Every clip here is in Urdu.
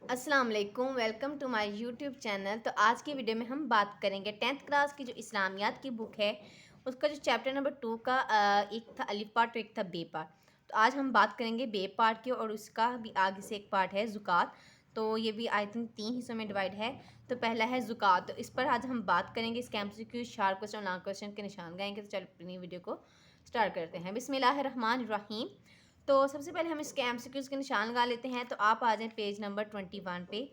السلام علیکم، welcome to my YouTube channel. تو آج کی ویڈیو میں ہم بات کریں گے 10th کلاس کی جو اسلامیات کی بک ہے اس کا جو چیپٹر نمبر 2 کا ایک تھا الف پارٹ اور ایک تھا بے پارٹ۔ تو آج ہم بات کریں گے بے پارٹ کی، اور اس کا بھی آگے سے ایک پارٹ ہے زکوٰۃ۔ تو یہ بھی آئی تھنک 3 حصوں میں ڈیوائڈ ہے۔ تو پہلا ہے زکوٰۃ، تو اس پر آج ہم بات کریں گے۔ اس کے MCQ شارٹ کوسچن اور لانگ کوسچن کے نشان گائیں گے۔ تو چلو اپنی ویڈیو کو سٹارٹ کرتے ہیں۔ بسم اللہ الرحمن الرحیم۔ تو سب سے پہلے ہم اس کے MCQs کے نشان لگا لیتے ہیں۔ تو آپ آ جائیں پیج نمبر 21 پہ۔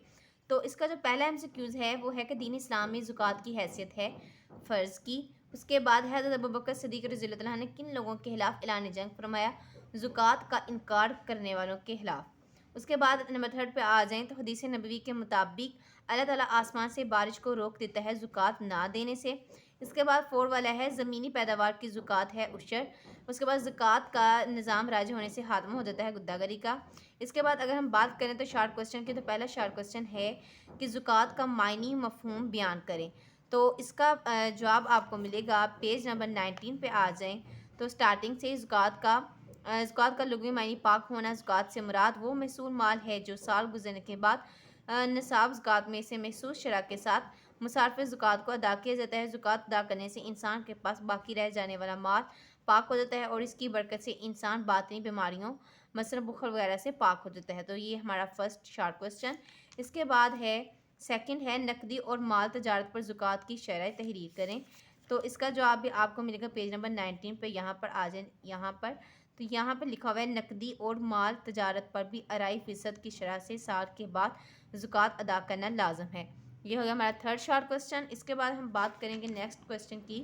تو اس کا جو پہلا MCQs ہے وہ ہے کہ دین اسلام میں زکوٰۃ کی حیثیت ہے فرض کی۔ اس کے بعد حضرت ابوبکر صدیق رضی اللہ عنہ نے کن لوگوں کے خلاف اعلان جنگ فرمایا؟ زکوٰۃ کا انکار کرنے والوں کے خلاف۔ اس کے بعد نمبر 3 پہ آ جائیں تو حدیث نبوی کے مطابق اللہ تعالیٰ آسمان سے بارش کو روک دیتا ہے زکوٰۃ نہ دینے سے۔ اس کے بعد 4 والا ہے زمینی پیداوار کی زکوٰۃ ہے عشر۔ اس کے بعد زکوٰۃ کا نظام راج ہونے سے خاتمہ ہو جاتا ہے گداگری کا۔ اس کے بعد اگر ہم بات کریں تو شارٹ کوسچن کی، تو پہلا شارٹ کوسچن ہے کہ زکوٰۃ کا معنی مفہوم بیان کریں۔ تو اس کا جواب آپ کو ملے گا پیج نمبر 19 پہ آ جائیں۔ تو سٹارٹنگ سے زکوٰۃ کا لغوی معنی پاک ہونا۔ زکوٰۃ سے مراد وہ محصول مال ہے جو سال گزرنے کے بعد نصاب زکوٰۃ میں سے محسوس شرح کے ساتھ مصارف زکوٰۃ کو ادا کیا جاتا ہے۔ زکوٰۃ ادا کرنے سے انسان کے پاس باقی رہ جانے والا مال پاک ہو جاتا ہے، اور اس کی برکت سے انسان باطنی بیماریوں مثلاً بخل وغیرہ سے پاک ہو جاتا ہے۔ تو یہ ہمارا فرسٹ شارٹ کوسچن۔ اس کے بعد ہے سیکنڈ ہے نقدی اور مال تجارت پر زکوٰۃ کی شرح تحریر کریں۔ تو اس کا جواب بھی آپ کو ملے گا پیج نمبر 19 پہ۔ یہاں پر آ جائیں، یہاں پر تو یہاں پر لکھا ہوا ہے نقدی اور مال تجارت پر بھی 2.5% کی شرح سے سال کے بعد زکوٰۃ ادا کرنا لازم ہے۔ یہ ہو گیا ہمارا تھرڈ شارٹ کوسچن۔ اس کے بعد ہم بات کریں گے نیکسٹ کوسچن کی۔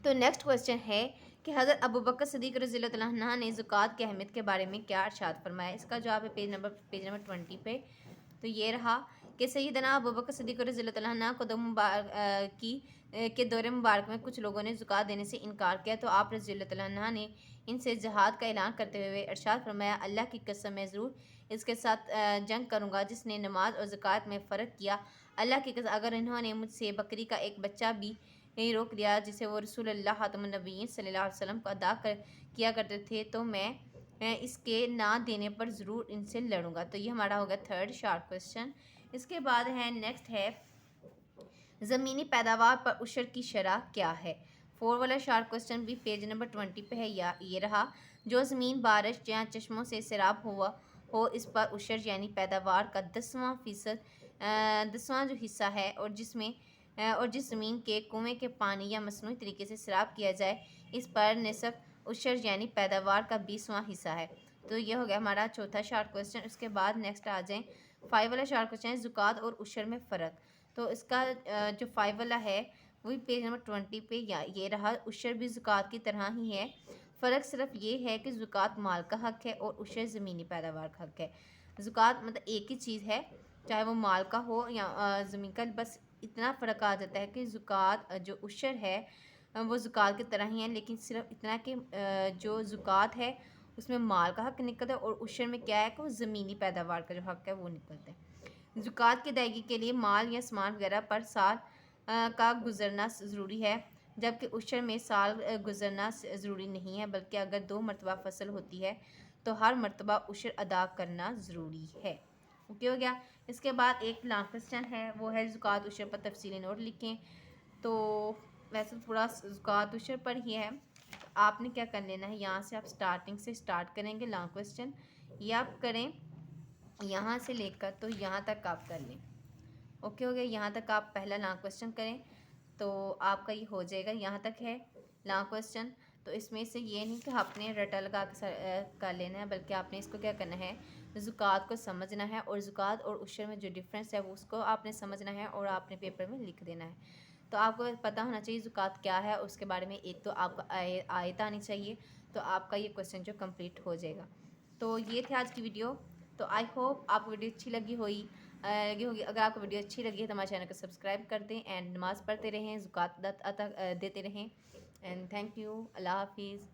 تو نیکسٹ کوسچن ہے کہ حضرت ابوبکر صدیق رضی اللہ عنہ نے زکوٰۃ کی اہمیت کے بارے میں کیا ارشاد فرمایا؟ اس کا جواب ہے پیج نمبر 20 پہ۔ تو یہ رہا کہ سیدنا ابوبکر صدیق رضی اللہ عنہ کے دور مبارک میں کچھ لوگوں نے زکوٰۃ دینے سے انکار کیا، تو آپ رضی اللہ عنہ نے ان سے جہاد کا اعلان کرتے ہوئے ارشاد فرمایا، اللہ کی قسم میں ضرور اس کے ساتھ جنگ کروں گا جس نے نماز اور زکوٰۃ میں فرق کیا۔ اللہ کی قسم اگر انہوں نے مجھ سے بکری کا ایک بچہ بھی روک لیا جسے وہ رسول اللہ خاتم النبیین صلی اللہ علیہ وسلم کو ادا کیا کرتے تھے، تو میں اس کے نہ دینے پر ضرور ان سے لڑوں گا۔ تو یہ ہمارا ہوگا تھرڈ شارٹ کوسچن۔ اس کے بعد ہے نیکسٹ ہے زمینی پیداوار پر عشر کی شرح کیا ہے؟ 4 والا شارٹ کوسچن بھی پیج نمبر 20 پہ ہے۔ یہ رہا جو زمین بارش یا چشموں سے سیراب ہو اس پر عشر یعنی پیداوار کا 10واں جو حصہ ہے، اور جس زمین کے کنویں کے پانی یا مصنوعی طریقے سے سیراب کیا جائے اس پر نصف عشر یعنی پیداوار کا 20واں حصہ ہے۔ تو یہ ہو گیا ہمارا چوتھا شارٹ کوسچن۔ اس کے بعد نیکسٹ آ جائیں 5 والا شارٹ کوسچن ہے زکوٰۃ اور عشر میں فرق۔ تو اس کا جو 5 والا ہے وہی پیج نمبر 20 پہ یہ رہا عشر بھی زکوٰۃ کی طرح ہی ہے، فرق صرف یہ ہے کہ زکوٰۃ مال کا حق ہے اور عشر زمینی پیداوار کا حق ہے۔ زکوٰۃ مطلب ایک ہی چیز ہے، چاہے وہ مال کا ہو یا زمین کا، بس اتنا فرق آ جاتا ہے کہ زکوٰۃ جو عشر ہے وہ زکوٰۃ کی طرح ہی ہے، لیکن صرف اتنا کہ جو زکوٰۃ ہے اس میں مال کا حق نکلتا ہے، اور عشر میں کیا ہے کہ وہ زمینی پیداوار کا جو حق ہے وہ نکلتا ہے۔ زکوٰۃ کی ادائیگی کے لیے مال یا سامان وغیرہ پر سال کا گزرنا ضروری ہے، جبکہ عشر میں سال گزرنا ضروری نہیں ہے، بلکہ اگر 2 مرتبہ فصل ہوتی ہے تو ہر مرتبہ عشر ادا کرنا ضروری ہے۔ اوکے ہو گیا۔ اس کے بعد ایک لانگ کوسچن ہے، وہ ہے زکوٰۃ عشر پر تفصیلی نوٹ لکھیں۔ تو ویسے تھوڑا زکوٰۃ عشر پر ہی ہے، آپ نے کیا کر لینا ہے، یہاں سے آپ سٹارٹنگ سے سٹارٹ کریں گے لانگ کوسچن، یہ آپ کریں یہاں سے لے کر تو یہاں تک آپ کر لیں۔ اوکے ہو گیا، یہاں تک آپ پہلا لانگ کوسچن کریں تو آپ کا یہ ہو جائے گا، یہاں تک ہے لانگ کوسچن۔ تو اس میں سے یہ نہیں کہ آپ نے رٹا لگا کر لینا ہے، بلکہ آپ نے اس کو کیا کرنا ہے، زکوٰۃ کو سمجھنا ہے، اور زکوٰۃ اور عشر میں جو ڈفرینس ہے وہ اس کو آپ نے سمجھنا ہے اور آپ نے پیپر میں لکھ دینا ہے۔ تو آپ کو پتہ ہونا چاہیے زکوٰۃ کیا ہے، اس کے بارے میں ایک تو آپ کو آیت آنی چاہیے، تو آپ کا یہ کوسچن جو کمپلیٹ ہو جائے گا۔ تو یہ تھی آج کی ویڈیو۔ تو آئی ہوپ آپ کو ویڈیو اچھی لگی ہوگی۔ اگر آپ کو ویڈیو اچھی لگی ہے تو ہمارے چینل کو سبسکرائب کر دیں، اینڈ نماز پڑھتے رہیں، زکوٰۃ دیتے رہیں، اینڈ تھینک یو، اللہ حافظ۔